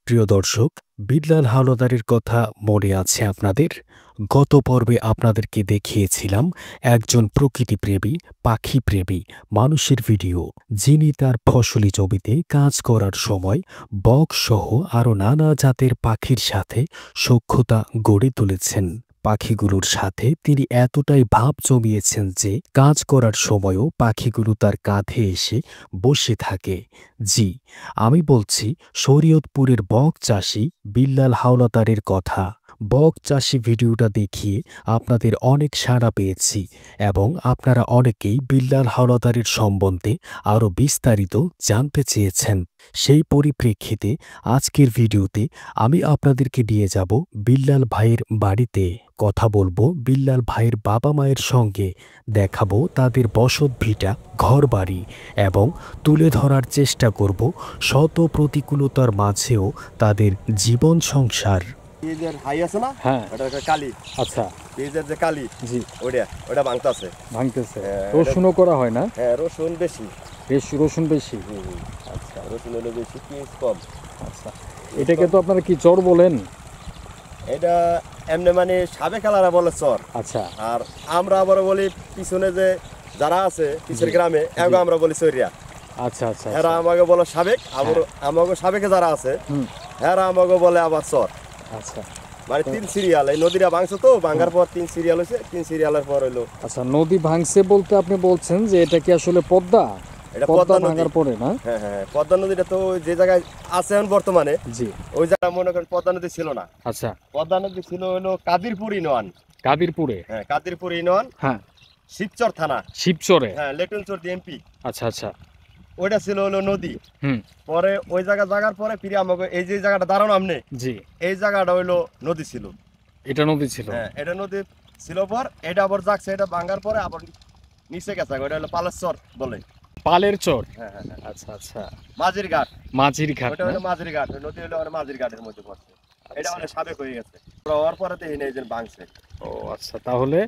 প্রিয় দর্শক, বিল্লাল হাওলাদারের কথা মনে আছে আপনাদের? গত পর্বে আপনাদেরকে দেখিয়েছিলাম একজন প্রকৃতিপ্রেমী, পাখিপ্রেমী মানুষের ভিডিও, যিনি তার ফসলি জমিতে কাজ করার সময় বকসহ আরও নানা জাতের পাখির সাথে সখ্যতা গড়ে তুলেছেন। পাখিগুলোর সাথে তিনি এতটাই ভাব জমিয়েছেন যে কাজ করার সময়ও পাখিগুলো তার কাঁধে এসে বসে থাকে। জি, আমি বলছি শরীয়তপুরের বক চাষী বিল্লাল হাওলাদারের কথা। বক চাষী ভিডিওটা দেখিয়ে আপনাদের অনেক সাড়া পেয়েছি এবং আপনারা অনেকেই বিল্লাল হাওলাদারের সম্বন্ধে আরও বিস্তারিত জানতে চেয়েছেন। সেই পরিপ্রেক্ষিতে আজকের ভিডিওতে আমি আপনাদেরকে নিয়ে যাব বিল্লাল ভাইয়ের বাড়িতে। কথা বলবো বিল্লাল ভাইয়ের বাবা মায়ের সঙ্গে, দেখাবো তাদের বসত ভিটা, ঘরবাড়ি এবং তুলে ধরার চেষ্টা করব শত প্রতিকূলতার মাঝেও তাদের জীবন সংসার। পেঁয়াজের হাই আছে না? হ্যাঁ, ওটা একটা কালি। আচ্ছা, পেঁয়াজের যে কালি, জি, ওটা ভাঙতাছে। ভাঙতেছে। হ্যাঁ, রসুনও করা হয় না? হ্যাঁ, রসুন বেশি। রসুন বেশি। আচ্ছা, রসুন হলো বেশি, পেঁয়াজ কম। আচ্ছা, এটাকে তো আপনারা কি চর বলেন? এটা এমনি মানে সাবেক আলারা বলে চর। আচ্ছা, আর আমরা আবার বলি পিছনে যে যারা আছে পিছের গ্রামে আমরা বলি চরিয়া। আচ্ছা আচ্ছা, এরা আমাকে বলে সাবেক, আমাকে সাবেকে যারা আছে এরা আমাকে বলে আবার চর। আচ্ছা, মানে 3 সিরিয়াল, এই নদীটা ভাঙছে তো, ভাঙার পর 3 সিরিয়াল হয়েছে, 3 সিরিয়ালের পর হইলো। আচ্ছা, নদী ভাঙছে বলতে আপনি বলছেন যে এটা কি আসলে পদ্মা? এটা পদ্মা পদ্মা নদী। ভাঙার পরে না? হ্যাঁ হ্যাঁ, পদ্মা নদীটা তো যে জায়গায় আছে এখন বর্তমানে, জি, ওই জায়গা মনে করেন পদ্মা নদী ছিল না। আচ্ছা, পদ্মা নদী ছিল হলো কাদিরপুর ইউনিয়ন। কাদিরপুরে? হ্যাঁ, কাদিরপুর ইউনিয়ন, হ্যাঁ, শিবচর থানা। শিবচরে? হ্যাঁ, লেটনচর এমপি। আচ্ছা আচ্ছা, ওইটা ছিল হলো নদী। হুম, পরে ওই জায়গার পরে ফিরে আমাকে এই যে জায়গাটা দাঁড়ানো আমনে, জি, এই জায়গাটা হইলো নদী ছিল। এটা নদী ছিল? হ্যাঁ, এটা নদী ছিল। পর এটা আবার জাগছে, এটা ভাঙার পরে আবার নিচে গেছে, ওইটা হলো পালেশ্বর বলে। পালের চর? হ্যাঁ হ্যাঁ হ্যাঁ, আচ্ছা আচ্ছা, মাঝির ঘাট। মাঝির ঘাট ওটা না? হলো মাঝির ঘাট, ওই নদী হলো আমার মাঝির ঘাটের মধ্যে পড়ছে। এটা মানে সাবেক হয়ে গেছে, ওর পরে তো এই যে ভাঙছে। ও আচ্ছা, তাহলে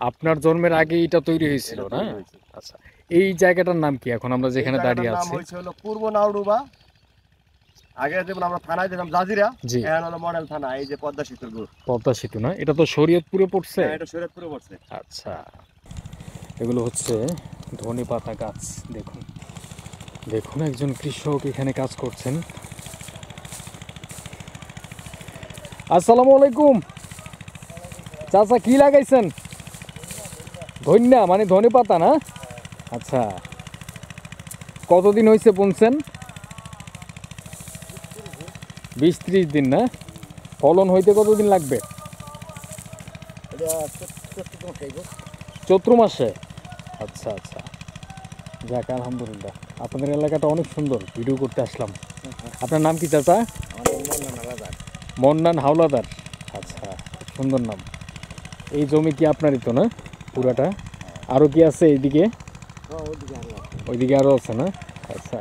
আপনার জন্মের আগে এটা তৈরি হয়েছিল এটা না? তৈরি হয়েছে। আচ্ছা, এই জায়গাটার নাম কি এখন আমরা যেখানে এই দাঁড়িয়ে জায়গাটার নাম আছি? হয়েছে হলো পূর্ব নাউডুবা। আগে যেমন আমরা থানায় যেতাম জাজিরা, জি, এখন হলো মডেল থানা, এই যে পদ্মা সেতুর গুড়। পদ্মা সেতু না? এটা তো শরীয়তপুরে পড়ছে? হ্যাঁ, এটা শরীয়তপুরে পড়ছে। আচ্ছা, এগুলো হচ্ছে ধনে পাতা গাছ। দেখুন দেখুন, একজন কৃষক এখানে কাজ করছেন। আসসালামু আলাইকুম চাচা, কি লাগাইছেন? ধন্যা মানে ধনে পাতা না? আচ্ছা, কতদিন হয়েছে বুনছেন? 20-30 দিন না? ফলন হইতে কতদিন লাগবে? চৈত্র মাসে? আচ্ছা আচ্ছা, যাক আলহামদুলিল্লাহ, আপনাদের এলাকাটা অনেক সুন্দর, ভিডিও করতে আসলাম। আপনার নাম কি চাচা? মন্নান হাওলাদার। আচ্ছা, খুব সুন্দর নাম। এই জমি কি আপনারই তো না পুরাটা? আরও কি আছে এইদিকে? ওইদিকে আরও আছে না? আচ্ছা,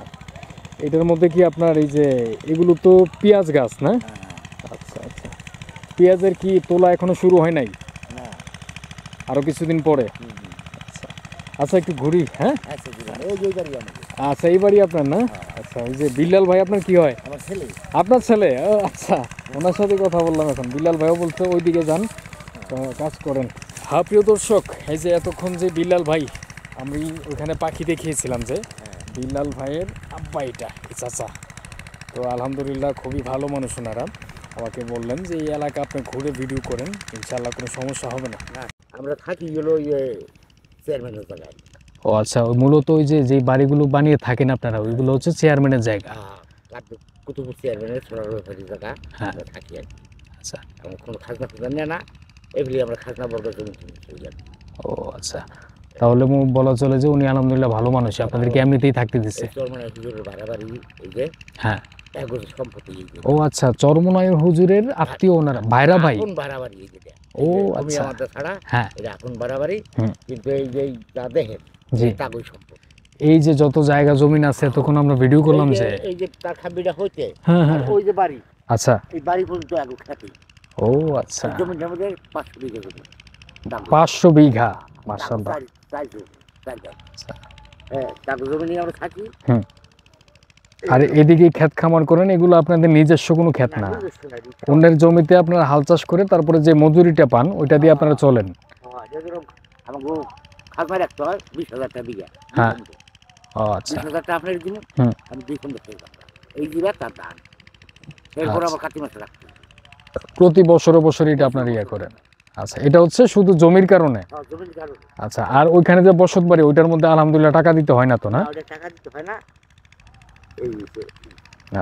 এটার মধ্যে কি আপনার এই যে এগুলো তো পেঁয়াজ গাছ না? আচ্ছা আচ্ছা, পেঁয়াজের কি তোলা এখনো শুরু হয় নাই? আরও কিছুদিন পরে? আচ্ছা আচ্ছা, একটু ঘুরি। হ্যাঁ, আচ্ছা, এই বাড়ি আপনার না? আচ্ছা, ওই যে বিল্লাল ভাই আপনার কি হয়? আপনার ছেলে? ও আচ্ছা, ওনার সাথে কথা বললাম এখন। বিল্লাল ভাইও বলছে ওইদিকে যান, কাজ করেন। হ্যাঁ প্রিয় দর্শক, এই যে এতক্ষণ যে বিল্লাল ভাই, আমি ওইখানে পাখি দেখিয়েছিলাম যে বিল্লাল ভাইয়ের আব্বা এটা, চাচা। তো আলহামদুলিল্লাহ খুবই ভালো মানুষ ওনারা। আমাকে বললেন যে এই এলাকা আপনি ঘুরে ভিডিও করেন, ইনশাআল্লাহ কোনো সমস্যা হবে না। আমরা থাকি হলো চেয়ারম্যানের জায়গায়। ও আচ্ছা, মূলত ওই যে যে বাড়িগুলো বানিয়ে থাকেন আপনারা, ওইগুলো হচ্ছে চেয়ারম্যানের জায়গা? কুতুবপুর চেয়ারম্যানের সরাসরি জায়গা আমরা থাকি আর কি। আচ্ছা, এবং কোনো খাজনা খুঁজা নেয় না, এগুলি আমরা খাজনা বর্গ জমি চলে যাই। ও আচ্ছা, তাহলে বলা চলে যে উনি আলহামদুলিল্লাহ ভালো মানুষ, আপনাদেরকে এমনিতেই থাকতে দিচ্ছে? চরমনাই হুজুরের ভাড়া বাড়ি এই যে, হ্যাঁ, একগজ সম্পত্তি। ও আচ্ছা, চরমনাইয়ের হুজুরের আত্মীয় ওনারা, ভাইরা ভাই? এখন ভাড়া বাড়ি এই যেটা। ও আমি আচ্ছা, আমাদের ছাড়া হ্যাঁ, এটা এখন ভাড়া বাড়ি। কিন্তু এই যে যা দেখেন জি, কাগজ সম্পত্তি। এই যে যত জায়গা জমিন আছে তখন আমরা ভিডিও করলাম যে এই যে তার খাবিটা হইতে, হ্যাঁ হ্যাঁ, ওই যে বাড়ি, আচ্ছা, এই বাড়ি পর্যন্ত একগজ খাতি। ও আচ্ছা, জমিটা আমাদের 500 বিঘা জমি। 500 বিঘা, মাশাআল্লাহ। হ্যাঁ, কাগজ জমি নিয়ে আমরা থাকি। আর এদিকে ক্ষেত খামার করেন, এগুলো আপনাদের নিজস্ব কোনো ক্ষেত না, অন্যের জমিতে আপনারা হাল চাষ করে তারপরে যে মজুরিটা পান ওইটা দিয়ে আপনারা চলেন। আমাকে খাজনা রাখতে হয় 20,000 টাকা বিঘা। হ্যাঁ। ও আচ্ছা। 20,000 টাকা আপনার দিন হুম। আমি 2 কুইন্টাল খেয়ে যাবো। এই দিবে তার ধান, এরপর আচ্ছা। আবার কাতি মাসে রাখতে হয়। প্রতি বছরে বছর এটা আপনারা ইয়ে করেন। আচ্ছা, এটা হচ্ছে শুধু জমির কারণে। জমির কারণে। আচ্ছা, আর ওইখানে যে বসত বাড়ি ওইটার মধ্যে আলহামদুলিল্লাহ টাকা দিতে হয় না তো না? ওটা টাকা দিতে হয় না। এই বিষয়।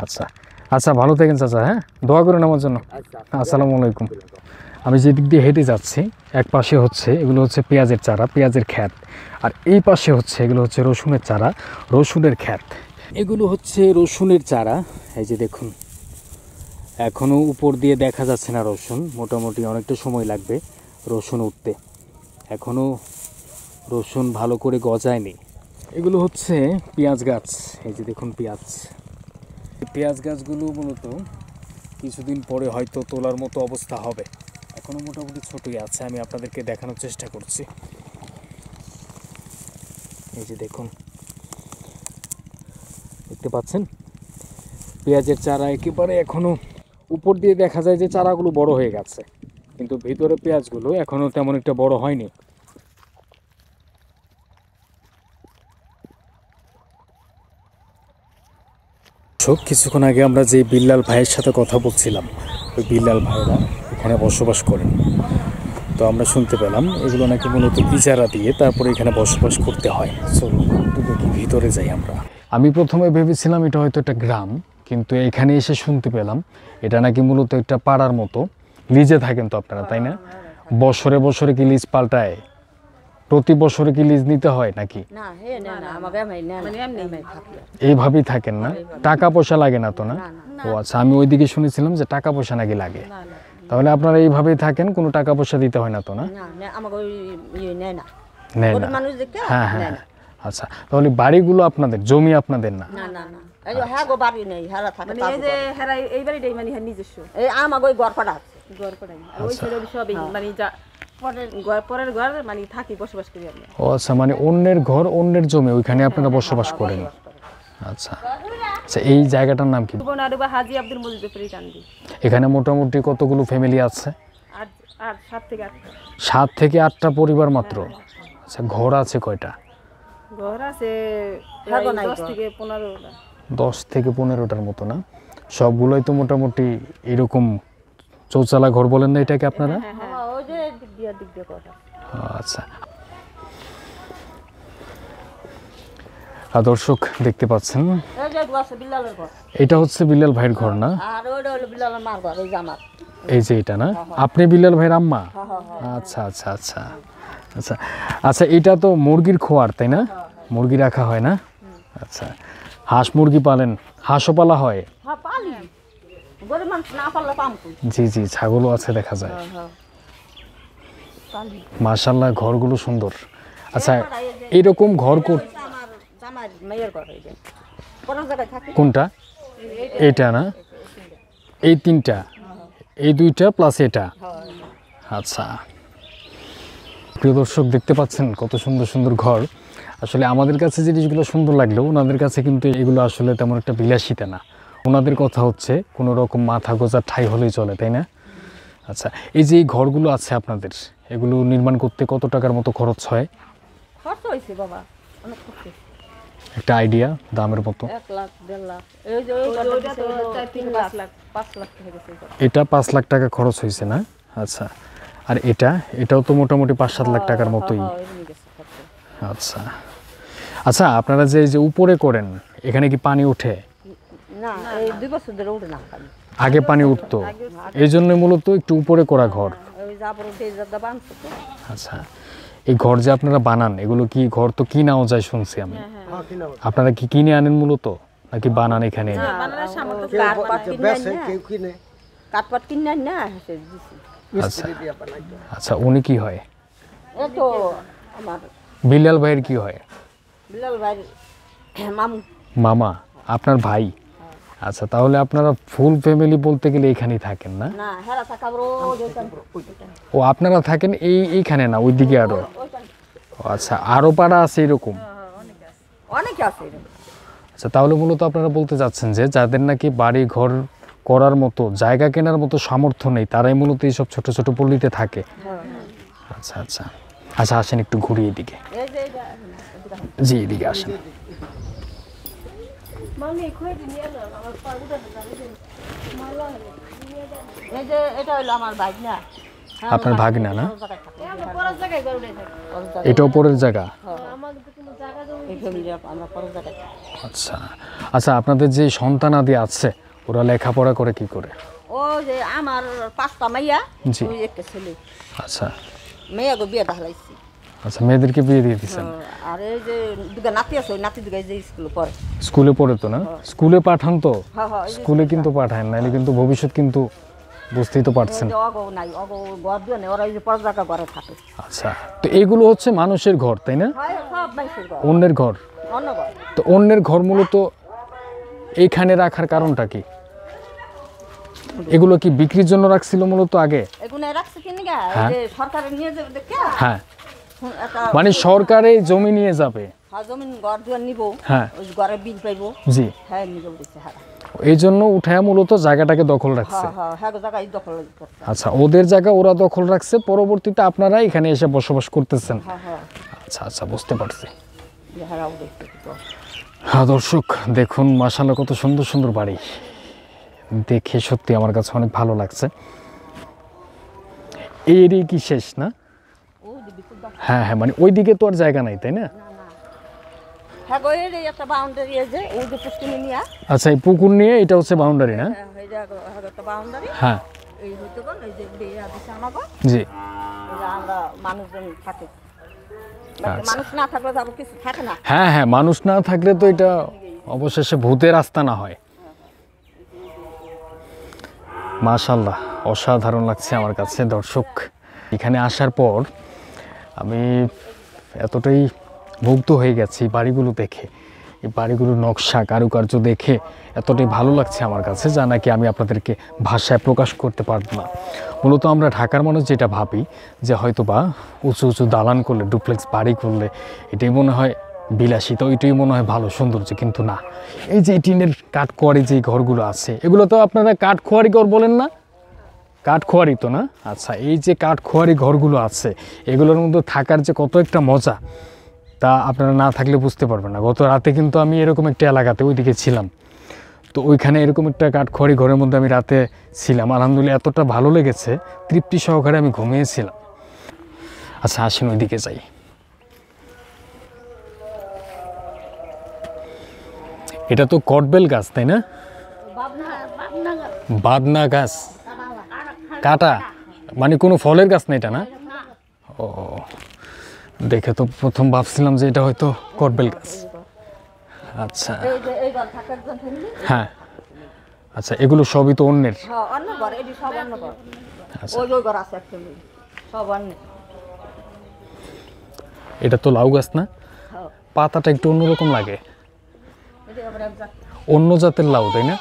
আচ্ছা আচ্ছা, ভালো থাকেন চাচা, হ্যাঁ দোয়া করেন আমার জন্য। আচ্ছা। আসসালামু আলাইকুম। আমি যেদিক দিয়ে হেঁটে যাচ্ছি, এক পাশে হচ্ছে এগুলো হচ্ছে পেঁয়াজের চারা, পেঁয়াজের খ্যাত, আর এই পাশে হচ্ছে এগুলো হচ্ছে রসুনের চারা, রসুনের খ্যাত। এগুলো হচ্ছে রসুনের চারা। এই যে দেখুন, এখনও উপর দিয়ে দেখা যাচ্ছে না রসুন, মোটামুটি অনেকটা সময় লাগবে রসুন উঠতে, এখনও রসুন ভালো করে গজায়নি। এগুলো হচ্ছে পেঁয়াজ গাছ। এই যে দেখুন পেঁয়াজ, পেঁয়াজ গাছগুলো মূলত কিছুদিন পরে হয়তো তোলার মতো অবস্থা হবে, এখনও মোটামুটি ছোটই আছে। আমি আপনাদেরকে দেখানোর চেষ্টা করছি। এই যে দেখুন, দেখতে পাচ্ছেন পেঁয়াজের চারা একেবারে এখনও উপর দিয়ে দেখা যায় যে চারাগুলো বড় হয়ে গেছে, কিন্তু ভিতরে পেঁয়াজগুলো এখনও তেমন একটা বড় হয়নি। কিছুক্ষণ আগে আমরা যে বিল্লাল ভাইয়ের সাথে কথা বলছিলাম, ওই বিল্লাল ভাইরা এখানে বসবাস করেন। তো আমরা শুনতে পেলাম এগুলো নাকি মূলত ইজারা দিয়ে তারপরে এখানে বসবাস করতে হয়। চলুন একটু দেখি, ভিতরে যাই আমরা। আমি প্রথমে ভেবেছিলাম এটা হয়তো একটা গ্রাম, কিন্তু এখানে এসে শুনতে পেলাম এটা নাকি মূলত একটা পাড়ার মতো। লিজে থাকেন তো আপনারা, তাই না? বছরে বছরে কি লিজ পাল্টায়? প্রতি বছরে কি লিজ নিতে হয় নাকি? না হে না না আমাকে মানে এমনি থাকি। এইভাবেই থাকেন না? টাকা পয়সা লাগে না তো না? ও আচ্ছা, আমি ওইদিকে শুনেছিলাম যে টাকা পয়সা নাকি লাগে। তাহলে আপনারা এইভাবেই থাকেন, কোনো টাকা পয়সা দিতে হয় না তো না? না না আমাকে নেয় না। নেয় না? মানুষ দেখে হ্যাঁ হ্যাঁ। আচ্ছা, তাহলে বাড়িগুলো আপনাদের, জমি আপনাদের না? না না না, এই যে হ্যাঁ গো বাড়ি নেই, হেরা থাকে মানে এই যে হেরা এই বাড়িটাই মানে হ্যাঁ নিজস্ব, এই আমাকে ওই গড়পাড়া আছে, গড়পাড়াই। আর ওই ছেলে সবই মানে যা পরের ঘর মানে থাকি, বসবাস করি আমরা। ও আচ্ছা, মানে অন্যের ঘর অন্যের জমি, ওইখানে আপনারা বসবাস করেন। আচ্ছা আচ্ছা, এই জায়গাটার নাম কি? সুবর্ণারুবা হাজী আব্দুল মজিদ ব্যাপারী কান্দি। এখানে মোটামুটি কতগুলো ফ্যামিলি আছে? আর 7 থেকে 8টা। 7 থেকে 8টা পরিবার মাত্র? আচ্ছা, ঘর আছে কয়টা? ঘর আছে 10 থেকে 15টা। 10 থেকে 15টার মতো না? সবগুলোই তো মোটামুটি এরকম চৌচালা ঘর বলেন না এটাকে আপনারা? ওই যে দিক দিয়ে কথা। আচ্ছা, দর্শক দেখতে পাচ্ছেন এই যে আছে বিল্লালের ঘর, এটা হচ্ছে বিল্লাল ভাইয়ের ঘর না? আর ওইটা হলো বিল্লালের মার ঘর, এই যে আমার। এই যে এটা না? আপনি বিল্লাল ভাইয়ের আম্মা? আচ্ছা আচ্ছা আচ্ছা আচ্ছা আচ্ছা, এটা তো মুরগির খোয়ার, তাই না? মুরগি রাখা হয় না? আচ্ছা, হাঁস মুরগি পালেন? হাঁসও পালা হয়? হ্যাঁ পালি, গরিব মানুষ না পারলে পাম কই। জি জি, ছাগলও আছে দেখা যায়। মাশাআল্লাহ, ঘরগুলো সুন্দর। আচ্ছা, এরকম ঘর আমার জামার মেয়ের ঘর, এই যে কোন জায়গায় থাকে কোনটা? এইটা না? এই 3টা, এই 2টা প্লাস এটা? আচ্ছা, প্রিয় দর্শক দেখতে পাচ্ছেন কত সুন্দর সুন্দর ঘর। আসলে আমাদের কাছে জিনিসগুলো সুন্দর লাগলেও ওনাদের কাছে কিন্তু এগুলো আসলে তেমন একটা বিলাসিতা না। ওনাদের কথা হচ্ছে কোনো রকম মাথা গোজার ঠাঁই হলেই চলে, তাই না? আচ্ছা, এই যে এই ঘরগুলো আছে আপনাদের, এগুলো নির্মাণ করতে কত টাকার মতো খরচ হয়? খরচ হয়েছে বাবা, অনেক খরচ। একটা আইডিয়া দামের মতো? 1 লাখ 1.5 লাখ, এই যে ওই ওইটা তো 4-5 লাখ 5 লাখ টাকা গেছে। এটা 5 লাখ টাকা খরচ হয়েছে না? আচ্ছা, আর এটাও তো মোটামুটি 5-7 লাখ টাকার মতোই। আচ্ছা আচ্ছা, আপনারা যে যে উপরে করেন এখানে কি পানি ওঠে? না, এই 2 বছর ধরে উঠে না পানি। আগে পানি উঠতো, এই জন্য মূলত একটু উপরে করা ঘর। ওই জাবর উঠে জাদা বানছে তো। আচ্ছা, এই ঘর যে আপনারা বানান, এগুলো কি ঘর তো কিনাও যায় শুনছি আমি, আপনারা কি কিনে আনেন মূলত নাকি বানান এখানে? কাঠপাট কিনে না দিছি। আচ্ছা আচ্ছা, উনি কি হয়? এই তো আমার বিল্লাল ভাইয়ের কি হয়? বিলাল ভাই মামু। মামা? আপনার ভাই? আচ্ছা, তাহলে আপনারা ফুল ফ্যামিলি বলতে গেলে এখানেই থাকেন না? না, হেরা থাকা বড় ও আপনারা থাকেন এইখানে না, ওইদিকে আরো? ও আচ্ছা, আরো পাড়া আছে এরকম? অনেক আছে। আচ্ছা, তাহলে মূলত আপনারা বলতে চাচ্ছেন যে যাদের নাকি বাড়ি ঘর করার মতো জায়গা কেনার মতো সামর্থ্য নেই তারাই মূলত এইসব ছোট ছোট পল্লীতে থাকে। আচ্ছা আচ্ছা আচ্ছা, আসেন একটু ঘুরি এদিকে। এই যে এইটা জি, এদিকে আসেন। এই যে এটা হলো আমার ভাগনা। আপনার ভাগনা না? পরের জায়গায় গরু নেই থাকে। এটা উপরের জায়গা। এই ফ্যামিলি আমরা পরের জায়গায় থাকি। আচ্ছা আচ্ছা, আপনাদের যে সন্তানাদি আছে ওরা লেখাপড়া করে কি করে? ও যে আমার 5টা মাইয়া, জি। ওই একটা ছেলে। আচ্ছা মেয়াগো বিয়ে দেখাইছি। আচ্ছা, মেয়েদেরকে বিয়ে দিয়ে দিচ্ছেন। আর এই যে দুগা নাতি আছে, ওই নাতি দুগা যে স্কুলে পড়ে। স্কুলে পড়ে তো না? স্কুলে পাঠান তো? হ্যাঁ হ্যাঁ, এই যে স্কুলে কিন্তু পাঠান, নাহলে কিন্তু ভবিষ্যৎ কিন্তু বুঝতেই তো পারছেন। এই যে অগো নাই, অগো ঘর দিয়ে নেই, ওরা এই যে পরের জায়গা ঘরে থাকে। আচ্ছা, তো এগুলো হচ্ছে মানুষের ঘর তাই না? হয় সব মানুষের ঘর, অন্যের ঘর। অন্য ঘর। তো অন্যের ঘর মূলত এইখানে রাখার কারণটা কি? এগুলো কি বিক্রির জন্য রাখছিল মূলত আগে? এগুলো রাখছে কিনে গা, এই হ্যাঁ। যে সরকারের নিয়ে যাবে দেখে। হ্যাঁ, একটা মানে সরকারে জমি নিয়ে যাবে। হ্যাঁ, জমিন ঘর দুয়ার নিব। হ্যাঁ। ওই ঘরে বিল পাইবো। জি, হ্যাঁ, নিয়ে বলছে হ্যাঁ। এই জন্য উঠায় মূলত জায়গাটাকে দখল রাখছে। হ্যাঁ হ্যাঁ, হ্যাঁ জায়গায় দখল করছে। আচ্ছা, ওদের জায়গা ওরা দখল রাখছে, পরবর্তীতে আপনারা এখানে এসে বসবাস করতেছেন। হ্যাঁ হ্যাঁ, আচ্ছা আচ্ছা, বুঝতে পারছি। হারাও দেখতে তো। হ্যাঁ দর্শক, দেখুন মাশাআল্লাহ কত সুন্দর সুন্দর বাড়ি, দেখে সত্যি আমার কাছে অনেক ভালো লাগছে। এরই কি শেষ না? ও দিবি তো দাও। হ্যাঁ হ্যাঁ, মানে ওইদিকে তো আর জায়গা নাই তাই না? হ্যাঁ গো, এই একটা বাউন্ডারি আছে, ওই যে পুষ্টিনি নিয়া। আচ্ছা, এই পুকুর নিয়ে এটা হচ্ছে বাউন্ডারি না? হ্যাঁ, এই যে একটা বাউন্ডারি। হ্যাঁ এই হইতে কোন এই যে বিয়া দিছে আমাগো। জি। এই যে আমরা মানুষজন থাকে। আচ্ছা। মানুষ না থাকলে তো আবার কিছু থাকে না। হ্যাঁ হ্যাঁ, মানুষ না থাকলে তো এটা অবশেষে ভূতের রাস্তা না হয়। মাশাআল্লাহ, অসাধারণ লাগছে আমার কাছে। দর্শক, এখানে আসার পর আমি এতটাই মুগ্ধ হয়ে গেছি বাড়িগুলো দেখে, এই বাড়িগুলোর নকশা কারুকার্য দেখে এতটাই ভালো লাগছে আমার কাছে, যা নাকি আমি আপনাদেরকে ভাষায় প্রকাশ করতে পারবো না। মূলত আমরা ঢাকার মানুষ যেটা ভাবি যে হয়তো বা উঁচু উঁচু দালান করলে, ডুপ্লেক্স বাড়ি করলে এটাই মনে হয় বিলাসিতা, ওইটাই মনে হয় ভালো সৌন্দর্য, কিন্তু না। এই যে টিনের কাঠখোয়ারি যে ঘরগুলো আছে, এগুলো তো আপনারা কাঠখোয়ারি ঘর বলেন না? কাঠখোয়ারি তো না? আচ্ছা, এই যে কাঠখোয়ারি ঘরগুলো আছে এগুলোর মধ্যে থাকার যে কত একটা মজা, তা আপনারা না থাকলে বুঝতে পারবেন না। গত রাতে কিন্তু আমি এরকম একটা এলাকাতে ওইদিকে ছিলাম, তো ওইখানে এরকম একটা কাঠখড়ি ঘরের মধ্যে আমি রাতে ছিলাম। আলহামদুলিল্লাহ এতটা ভালো লেগেছে, তৃপ্তি সহকারে আমি ঘুমিয়েছিলাম। আচ্ছা, আসেন ওইদিকে যাই। এটা তো কটবেল গাছ তাই না? বাদনা গাছ, কাটা, মানে কোনো ফলের গাছ না এটা না? ও, দেখে তো প্রথম ভাবছিলাম যে এটা হয়তো কটবেল গাছ। আচ্ছা এই যে এই ঘর থাকে একজন ফ্যামিলি। হ্যাঁ, আচ্ছা, এগুলো সবই তো অন্যের? হ্যাঁ, অন্য ঘর, এটি সব অন্য ঘর। আচ্ছা, ওই ওই ঘর আছে এক ফ্যামিলি, সব অন্য। এটা তো লাউ গাছ না? হ্যাঁ, পাতাটা একটু অন্যরকম লাগে, এটি আবার এক জাত। অন্য জাতের লাউ তাই না?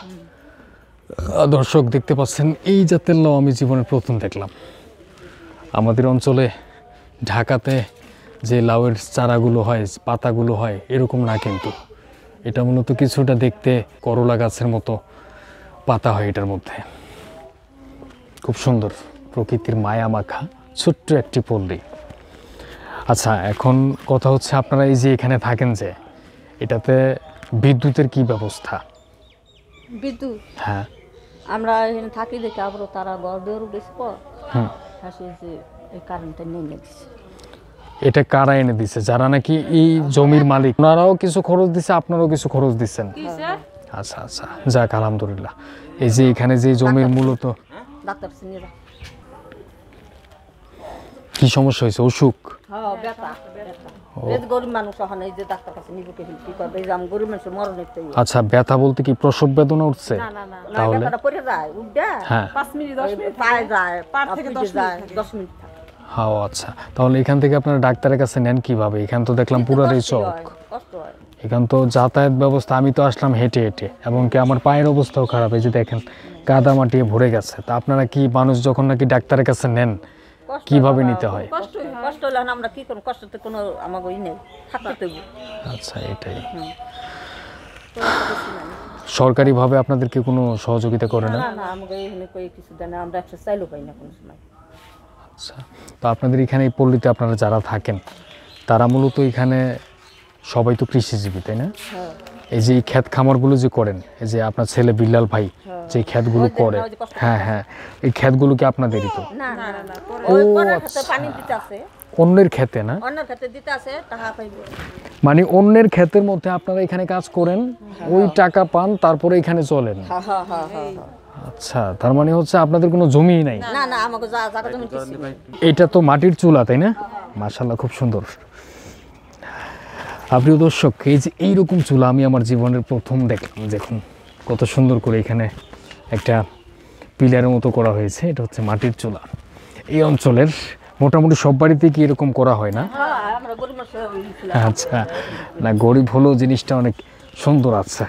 দর্শক দেখতে পাচ্ছেন, এই জাতের লাউ আমি জীবনে প্রথম দেখলাম। আমাদের অঞ্চলে ঢাকাতে যে লাউয়ের চারাগুলো হয়, পাতাগুলো হয়, এরকম না, কিন্তু এটা মূলত কিছুটা দেখতে করলা গাছের মতো পাতা হয় এটার মধ্যে। খুব সুন্দর, প্রকৃতির মায়া মাখা ছোট্ট একটি পল্লী। আচ্ছা, এখন কথা হচ্ছে আপনারা এই যে এখানে থাকেন, যে এটাতে বিদ্যুতের কি ব্যবস্থা? বিদ্যুৎ হ্যাঁ, আমরা এখানে থাকি দেখে আবার তারা ঘর দিয়ে উঠেছে পর হুম, হাসি যে এই কারেন্টটা নিয়ে দিচ্ছে। এটা কারা এনে দিছে? যারা নাকি এই জমির মালিক, ওনারাও কিছু খরচ দিছে, আপনারাও কিছু খরচ দিচ্ছেন? আচ্ছা আচ্ছা, যাক আলহামদুলিল্লাহ। এই যে এখানে যে জমির মূলত ডাক্তার সিনিয়র। কি সমস্যা হয়েছে? অসুখ? হ্যাঁ, ব্যথা ব্যথা। এই যে গরিব মানুষ এখন এই যে ডাক্তার কাছে নিব কে কি করবে, এই যে আমি গরিব মানুষের মরণের তো আচ্ছা, ব্যথা বলতে কি প্রসব বেদনা উঠছে? না না না, না, তাহলে ব্যথাটা পড়ে যায় উঠে। হ্যাঁ 5 মিনিট 10 মিনিট পায়ে যায়, পার থেকে 10 যায়, মিনিট থাকে। 10 মিনিট থাকে। হ্যাঁ, আচ্ছা, তাহলে এখান থেকে আপনারা ডাক্তারের কাছে নেন কিভাবে? এখান তো দেখলাম পুরাটাই কষ্ট চক, হয়, কষ্ট হয়। এখান তো যাতায়াত ব্যবস্থা, আমি তো আসলাম হেঁটে হেঁটে, এবং কি আমার পায়ের অবস্থাও খারাপ, এই যে দেখেন কাদা মাটি ভরে গেছে। তা আপনারা কি মানুষ যখন নাকি ডাক্তারের কাছে নেন কষ্ট কিভাবে হয়, নিতে হয়? কষ্ট হলে এখন আমরা কি করব, কষ্টতে কোনো আমাকে ই নেই, থাকতে তৈব। আচ্ছা, এটাই। কোনো একটা কিছু নাই। সরকারিভাবে আপনাদেরকে কোনো সহযোগিতা করে না? না না আমাকে এখানে কই কিছু দেয় না, আমরা একটা চাইলেও পাই না কোনো সময়। আচ্ছা, তো আপনাদের এখানে এই পল্লীতে আপনারা যারা থাকেন তারা মূলত এখানে সবাই তো কৃষিজীবী, তাই না? হ্যাঁ এই যে এই ক্ষেত খামারগুলো যে করেন, এই যে আপনার ছেলে বিল্লাল ভাই যে ক্ষেতগুলো ওই যে- করে, ওই যে কষ্ট হ্যাঁ হ্যাঁ, এই ক্ষেতগুলো কি আপনাদেরই তো? না না না, ওই ও, পরের আচ্ছা। ক্ষেত্রে পানি দিতে আছে, অন্যের ক্ষেতে না, অন্য ক্ষেত্রে দিতে আছে, টাকা পাইব। মানে অন্যের ক্ষেতের মধ্যে আপনারা এখানে কাজ করেন, ওই টাকা পান, তারপরে এখানে চলেন। হ্যাঁ হ্যাঁ হ্যাঁ হ্যাঁ। আচ্ছা, তার মানে হচ্ছে আপনাদের কোনো জমিই নাই। না না আমাকে জায়গা জমি কিছু নেই। এটা তো মাটির চুলা, তাই না? মাশাআল্লাহ, খুব সুন্দর। প্রিয় দর্শক, এই যে এইরকম চুলা আমি আমার জীবনের প্রথম দেখলাম। দেখুন কত সুন্দর করে এখানে একটা পিলারের মতো করা হয়েছে, এটা হচ্ছে মাটির চুলা। এই অঞ্চলের মোটামুটি সব বাড়িতে কি এরকম করা হয় না? হ্যাঁ আমরা গরিব মানুষের ছিল। আচ্ছা, না গরিব হলেও জিনিসটা অনেক সুন্দর আছে।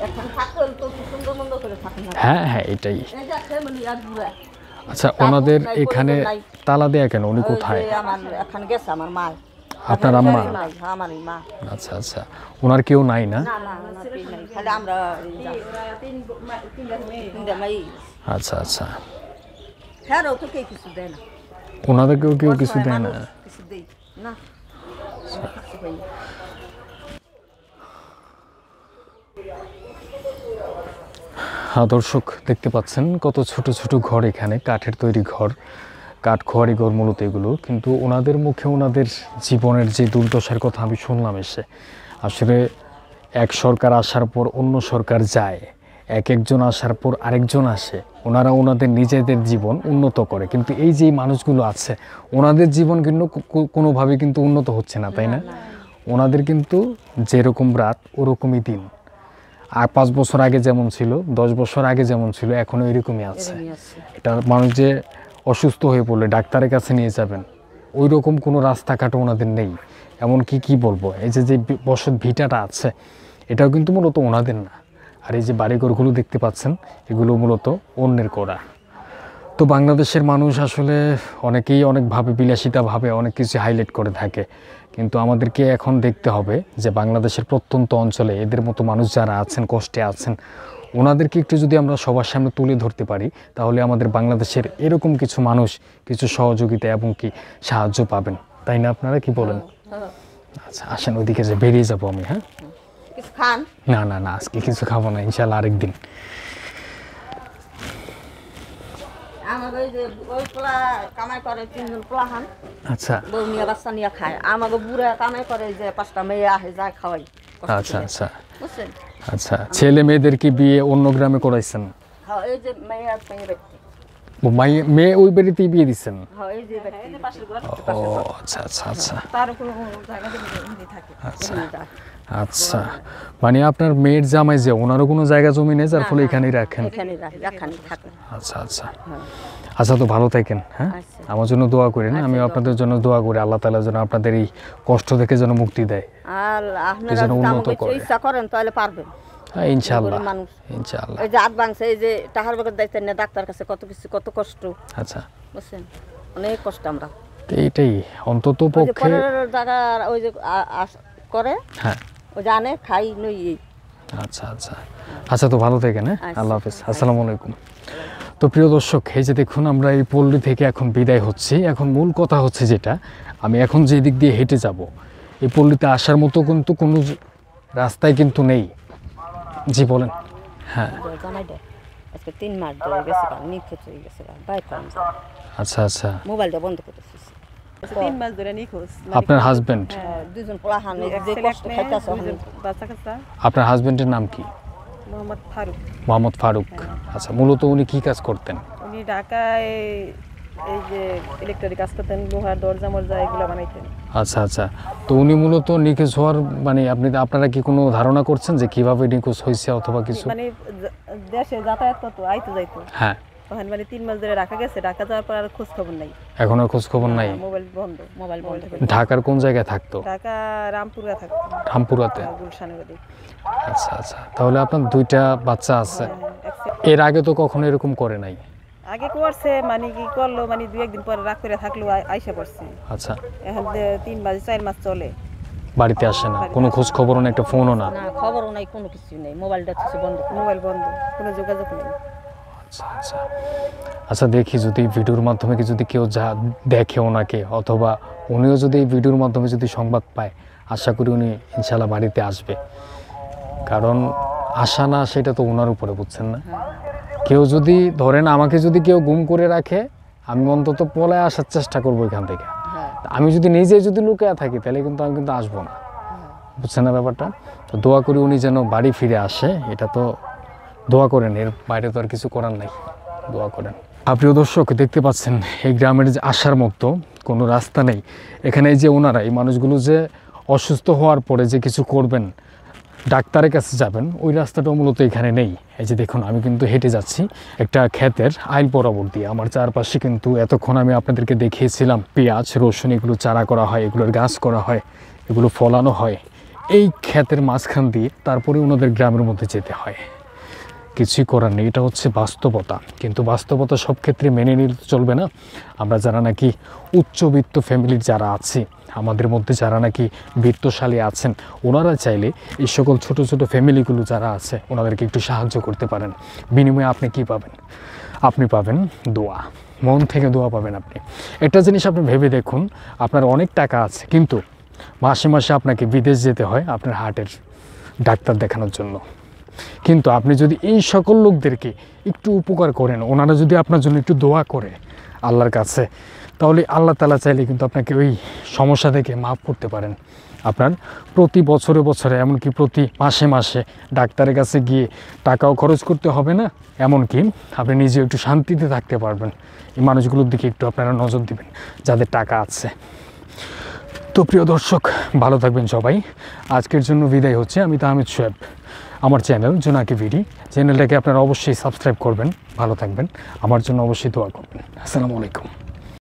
এখন থাকলে তো খুব সুন্দর মন্দ করে থাকে না। হ্যাঁ হ্যাঁ, এটাই। এই যে ফ্যামিলি আর বুড়া। আচ্ছা, ওনাদের এখানে তালা দেয়া কেন? উনি ওই কোথায়? যে আমার এখন গেছে আমার মা। আপনার আম্মা? নাই, আমারই মা। আচ্ছা আচ্ছা, ওনার কেউ নাই না? না না না কেউ নাই, খালি আমরা তিনটা মাই। আচ্ছা আচ্ছা, হ্যাঁ তো কেউ কিছু দেয় না, ওনাদেরকেও কেউ কিছু দেয় না? কিছু দেই না, কিছু পাই না। হ্যাঁ দর্শক, দেখতে পাচ্ছেন কত ছোট ছোট ঘর এখানে, কাঠের তৈরি ঘর, কাঠখোয়ারি ঘর মূলত এগুলো। কিন্তু ওনাদের মুখে ওনাদের জীবনের যে দুর্দশার কথা আমি শুনলাম এসে, আসলে এক সরকার আসার পর অন্য সরকার যায়, এক একজন আসার পর আরেকজন আসে, ওনারা ওনাদের নিজেদের জীবন উন্নত করে, কিন্তু এই যে মানুষগুলো আছে ওনাদের জীবন কিন্তু কোনোভাবে কিন্তু উন্নত হচ্ছে না, তাই না? ওনাদের কিন্তু যেরকম রাত ওরকমই দিন। আর 5 বছর আগে যেমন ছিল, 10 বছর আগে যেমন ছিল, এখনও এরকমই আছে। এটা মানুষ যে অসুস্থ হয়ে পড়লে ডাক্তারের কাছে নিয়ে যাবেন, ওই রকম কোনো রাস্তাঘাটও ওনাদের নেই। এমনকি কি বলবো, এই যে যে বসত ভিটাটা আছে এটাও কিন্তু মূলত ওনাদের না। আর এই যে বাড়িঘরগুলো দেখতে পাচ্ছেন এগুলো মূলত অন্যের করা। তো বাংলাদেশের মানুষ আসলে অনেকেই অনেকভাবে বিলাসিতাভাবে অনেক কিছু হাইলাইট করে থাকে, কিন্তু আমাদেরকে এখন দেখতে হবে যে বাংলাদেশের প্রত্যন্ত অঞ্চলে এদের মতো মানুষ যারা আছেন, কষ্টে আছেন, ওনাদেরকে একটু যদি আমরা সবার সামনে তুলে ধরতে পারি, তাহলে আমাদের বাংলাদেশের এরকম কিছু মানুষ কিছু সহযোগিতা এবং কি সাহায্য পাবেন, তাই না? আপনারা কি বলেন? আচ্ছা, আসেন ওইদিকে যে বেরিয়ে যাবো আমি। হ্যাঁ, কিছু খান? না না না, আজকে কিছু খাবো না, ইনশাল্লাহ আরেকদিন। আমাকে ওই যে ওই পোলা কামাই করে 3 জন পোলা খান, আচ্ছা বউ নিয়ে বাচ্চা নিয়ে খায়। আমাকে বুড়া কামাই করে যে 5টা মেয়ে আসে যায় খাওয়াই, আচ্ছা আচ্ছা বুঝছেন? আচ্ছা, ছেলে মেয়েদেরকে বিয়ে অন্য গ্রামে করাইছেন? হ্যাঁ এই যে মেয়ে আর মেয়ে ব্যক্তি, ও মেয়ে ওই বাড়িতেই বিয়ে দিচ্ছেন? হ্যাঁ এই যে ব্যক্তি পাশের ঘর ও আচ্ছা আচ্ছা আচ্ছা তার কোনো জায়গা জমি থাকে। আচ্ছা আচ্ছা, মানে আপনার মেয়ের জামাই যে, ওনারও কোনো জায়গা জমি নেই যার ফলে এখানেই রাখেন? এখানে রাখানি থাকে। আচ্ছা আচ্ছা আচ্ছা, তো ভালো থাকেন। হ্যাঁ, আচ্ছা। আমার জন্য দোয়া করেন, আমি আপনাদের জন্য দোয়া করি, আল্লাহ তাআলা যেন আপনাদের এই কষ্ট থেকে যেন মুক্তি দেয়। আর আপনারা যেন যদি উন্নত আমাকে করে। ইচ্ছা করেন তাহলে পারবেন। হ্যাঁ ইনশাআল্লাহ গরিব মানুষ। ইনশাআল্লাহ। এই যে হাত ভাঙছে, এই যে টাকার বেগের দায়িত্ব নিয়ে ডাক্তার কাছে কত কিছু, কত কষ্ট, আচ্ছা, বুঝছেন? অনেক কষ্ট আমরা। তো এইটাই অন্তত ওই যে পক্ষে। পরের জায়গা ওই যে করে, হ্যাঁ ওই যে আনে খাই নই। আচ্ছা আচ্ছা আচ্ছা, তো ভালো থাকেন। হ্যাঁ, আচ্ছা। আল্লাহ হাফেজ, আসসালামু আলাইকুম। তো প্রিয় দর্শক, এই যে দেখুন আমরা এই পল্লী থেকে এখন বিদায় হচ্ছি। এখন মূল কথা হচ্ছে যেটা, আমি এখন যে দিক দিয়ে হেঁটে যাব, এই পল্লীতে আসার মতো কিন্তু কোনো রাস্তায় কিন্তু নেই। জি বলেন। হ্যাঁ জানাই দেয় আজকে 3 মাস ধরে গেছে, নিখোঁজ হয়ে গেছে, বাইক আচ্ছা আচ্ছা, মোবাইলটা বন্ধ করেছিস। 3 মাস ধরে নিখোঁজ। আপনার হাজবেন্ড? 2 জন পোলা খান যে কষ্ট খাইতেছে। বাচ্চা কাচ্চা। আপনার হাজবেন্ডের নাম কি? মোহাম্মদ ফারুক। মোহাম্মদ ফারুক। আচ্ছা, মূলত উনি কি কাজ করতেন? উনি ঢাকায় এই যে ইলেকট্রিক কাজ করতেন, লোহার দরজা মরজা এগুলো বানাইতেন। আচ্ছা আচ্ছা, তো উনি মূলত নিখোঁজ হওয়ার মানে আপনারা কি কোনো ধারণা করছেন যে কিভাবে নিখোঁজ হয়েছে অথবা কিছু? মানে দেশে যাতায়াত করতো, আইতো যাইতো। হ্যাঁ, তখন মানে 3 মাস ধরে ঢাকা গেছে, ঢাকা যাওয়ার পর আর খোঁজ খবর নাই। এখন আর খোঁজ খবর নাই? মোবাইল বন্ধ। মোবাইল বন্ধ করে ঢাকার কোন জায়গায় থাকতো? ঢাকা রামপুরা থাকতো, রামপুরাতে। গুলশানের ওদিকে। আচ্ছা আচ্ছা, তাহলে আপনার 2টা বাচ্চা আছে। এর আগে তো কখনো এরকম করে নাই? আগে করছে, মানে কি করলো, মানে 2-1 দিন পরে রাগ করে থাকলো, আইসা পড়ছে। আচ্ছা, এখন 3 মাস 4 মাস চলে। বাড়িতে আসে না, কোনো খোঁজ খবরও না, একটা ফোনও না? না, খবরও নাই, কোনো কিছু নেই, মোবাইলটা হচ্ছে বন্ধ। মোবাইল বন্ধ, কোনো যোগাযোগ নেই। আচ্ছা আচ্ছা আচ্ছা, দেখি যদি ভিডিওর মাধ্যমে কি যদি কেউ যা দেখে ওনাকে, অথবা উনিও যদি এই ভিডিওর মাধ্যমে যদি সংবাদ পায়, আশা করি উনি ইনশাল্লাহ বাড়িতে আসবে। কারণ আসা না সেটা তো ওনার উপরে, বুঝছেন না? কেউ যদি ধরেন আমাকে যদি কেউ গুম করে রাখে, আমি অন্তত পলায় আসার চেষ্টা করবো এখান থেকে। আমি যদি নিজে যদি লুকিয়ে থাকি তাহলে কিন্তু আমি কিন্তু আসবো না, বুঝছেন না ব্যাপারটা? তো দোয়া করি উনি যেন বাড়ি ফিরে আসে, এটা তো দোয়া করেন, এর বাইরে তো আর কিছু করার নাই, দোয়া করেন। প্রিয় দর্শক, দেখতে পাচ্ছেন এই গ্রামের যে আসার মতো কোনো রাস্তা নেই। এখানে এই যে ওনারা, এই মানুষগুলো যে অসুস্থ হওয়ার পরে যে কিছু করবেন, ডাক্তারের কাছে যাবেন, ওই রাস্তাটা মূলত এখানে নেই। এই যে দেখুন, আমি কিন্তু হেঁটে যাচ্ছি একটা ক্ষেতের আইল বরাবর দিয়ে। আমার চারপাশে কিন্তু এতক্ষণ আমি আপনাদেরকে দেখিয়েছিলাম পেঁয়াজ, রসুন, এগুলো চারা করা হয়, এগুলোর গাছ করা হয়, এগুলো ফলানো হয় এই ক্ষেতের মাঝখান দিয়ে, তারপরে ওনাদের গ্রামের মধ্যে যেতে হয়। কিছুই করার নেই, এটা হচ্ছে বাস্তবতা। কিন্তু বাস্তবতা সব ক্ষেত্রে মেনে নিলে চলবে না। আমরা যারা নাকি উচ্চবিত্ত ফ্যামিলির যারা আছি, আমাদের মধ্যে যারা নাকি বিত্তশালী আছেন, ওনারা চাইলে এই সকল ছোট ছোট ফ্যামিলিগুলো যারা আছে ওনাদেরকে একটু সাহায্য করতে পারেন। বিনিময়ে আপনি কি পাবেন? আপনি পাবেন দোয়া, মন থেকে দোয়া পাবেন আপনি। একটা জিনিস আপনি ভেবে দেখুন, আপনার অনেক টাকা আছে, কিন্তু মাসে মাসে আপনাকে বিদেশ যেতে হয় আপনার হার্টের ডাক্তার দেখানোর জন্য। কিন্তু আপনি যদি এই সকল লোকদেরকে একটু উপকার করেন, ওনারা যদি আপনার জন্য একটু দোয়া করে আল্লাহর কাছে, তাহলে আল্লাহ তাআলা চাইলে কিন্তু আপনাকে ওই সমস্যা থেকে মাফ করতে পারেন। আপনার প্রতি বছরে বছরে, এমনকি প্রতি মাসে মাসে ডাক্তারের কাছে গিয়ে টাকাও খরচ করতে হবে না, এমনকি আপনি নিজে একটু শান্তিতে থাকতে পারবেন। এই মানুষগুলোর দিকে একটু আপনারা নজর দিবেন যাদের টাকা আছে। তো প্রিয় দর্শক, ভালো থাকবেন সবাই। আজকের জন্য বিদায় হচ্ছে। আমি তাহমিদ সোয়েব। আমার চ্যানেল জোনাকি ভিডি, চ্যানেলটাকে আপনারা অবশ্যই সাবস্ক্রাইব করবেন। ভালো থাকবেন, আমার জন্য অবশ্যই দোয়া করবেন। আসসালামু আলাইকুম।